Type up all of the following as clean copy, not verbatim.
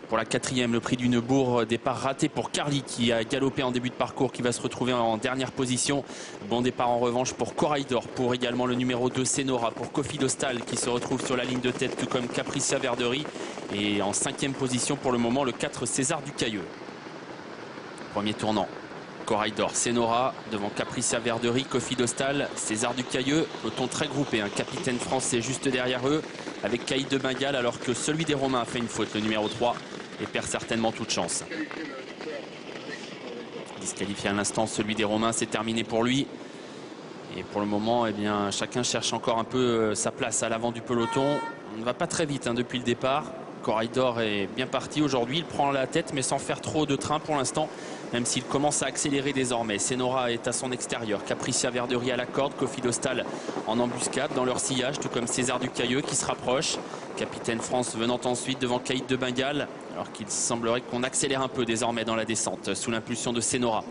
Pour la quatrième, le prix du Neubourg, départ raté pour Carly qui a galopé en début de parcours, qui va se retrouver en dernière position. Bon départ en revanche pour Coraidor, pour également le numéro 2 Senora, pour Kofi Dostal qui se retrouve sur la ligne de tête, tout comme Capricia Verdery. Et en cinquième position pour le moment, le 4 César Ducailleux. Premier tournant. Coraidor, Senora, devant Capricia Verdery, Kofi Dostal, César Ducailleux, peloton très groupé, un capitaine français juste derrière eux, avec Caïd de Bengale, alors que celui des Romains a fait une faute, le numéro 3, et perd certainement toute chance. Disqualifié à l'instant, celui des Romains, c'est terminé pour lui. Et pour le moment, eh bien, chacun cherche encore un peu sa place à l'avant du peloton. On ne va pas très vite depuis le départ. Coraidor est bien parti aujourd'hui, il prend la tête mais sans faire trop de train pour l'instant, même s'il commence à accélérer désormais. Senora est à son extérieur, Capricia Verdery à la corde, Kofi Dostal en embuscade dans leur sillage, tout comme César Ducailleux qui se rapproche. Capitaine France venant ensuite devant Caïd de Bengale, alors qu'il semblerait qu'on accélère un peu désormais dans la descente, sous l'impulsion de Senora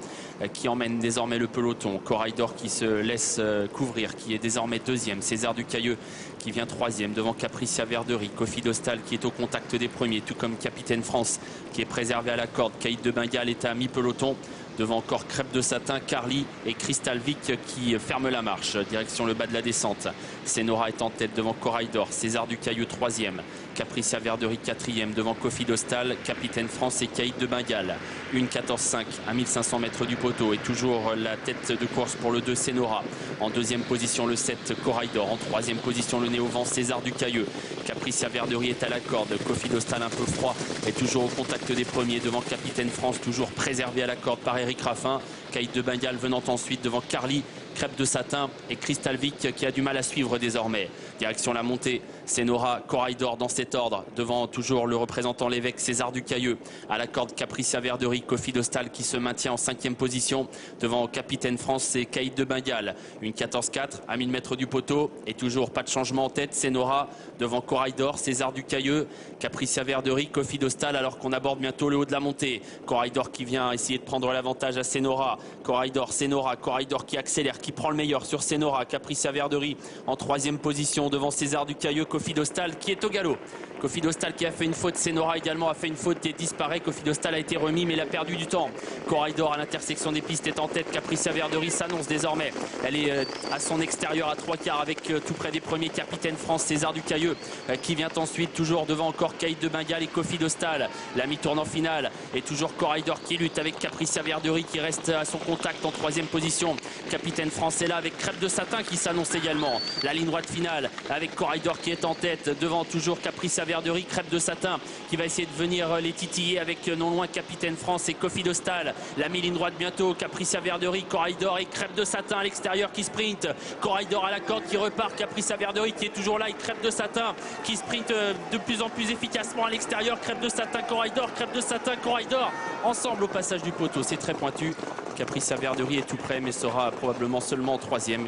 qui emmène désormais le peloton. Coraidor qui se laisse couvrir, qui est désormais deuxième. César Ducailleux qui vient troisième devant Capricia Verdery. Kofi Dostal qui est au contact des premiers, tout comme Capitaine France qui est préservé à la corde. Caïd de Bengale est à mi-peloton. Devant encore Crêpe de Satin, Carly et Crystal Vic qui ferment la marche. Direction le bas de la descente. Senora est en tête devant Coraidor. César Ducailleux troisième. Capricia Verdery quatrième devant Kofi Dostal, Capitaine France et Caïd de Bengale. 1:14.5 à 1500 mètres du poteau. Et toujours la tête de course pour le 2 Senora. En deuxième position le 7 Coraidor. En troisième position le néo-vent César Ducailleux. Capricia Verdery est à la corde. Kofi Dostal un peu froid est toujours au contact des premiers devant Capitaine France, toujours préservé à la corde par Eric Raffin. Caïd de Bengale venant ensuite devant Carly, Crêpe de Satin et Crystal Vic qui a du mal à suivre désormais. Direction la montée, Senora, Coraidor dans cet ordre, devant toujours le représentant l'évêque César Ducailleux. À la corde Capricia Verdery, Kofi Dostal qui se maintient en cinquième position devant Capitaine France et Caïd de Bengale. 1:14.4 à 1000 mètres du poteau et toujours pas de changement en tête. Senora devant Coraidor, César Ducailleux, Capricia Verdery, Kofi Dostal, alors qu'on aborde bientôt le haut de la montée. Coraidor qui vient essayer de prendre l'avantage à Senora. Coraidor, Senora, Coraidor qui accélère, qui prend le meilleur sur Senora. Capricia Verdery en troisième position devant César Ducailleux. Kofi Dostal qui est au galop. Kofi Dostal qui a fait une faute, Senora également a fait une faute et disparaît. Kofi Dostal a été remis mais il a perdu du temps. Coraidor à l'intersection des pistes est en tête. Capricia Verdery s'annonce désormais. Elle est à son extérieur à 3/4 avec tout près des premiers Capitaine France, César Ducailleux qui vient ensuite toujours devant encore Caïd de Bengale et Kofi Dostal. La mi-tournant finale et toujours Coraidor qui lutte avec Capricia Verdery qui reste à son contact en troisième position. Capitaine France est là avec Crêpe de Satin qui s'annonce également. La ligne droite finale avec Coraidor qui est en tête devant toujours Capricia Verdery, Crêpe de Satin qui va essayer de venir les titiller avec non loin Capitaine France et Kofi Dostal. La mi-ligne droite bientôt, Capricia Verdery, Coraidor et Crêpe de Satin à l'extérieur qui sprint. Coraidor à la corde qui repart, Capricia Verdery qui est toujours là et Crêpe de Satin qui sprint de plus en plus efficacement à l'extérieur. Crêpe de Satin, Coraidor, Crêpe de Satin, Coraidor ensemble au passage du poteau. C'est très pointu. Capricia Verdery est tout près mais sera probablement seulement en troisième.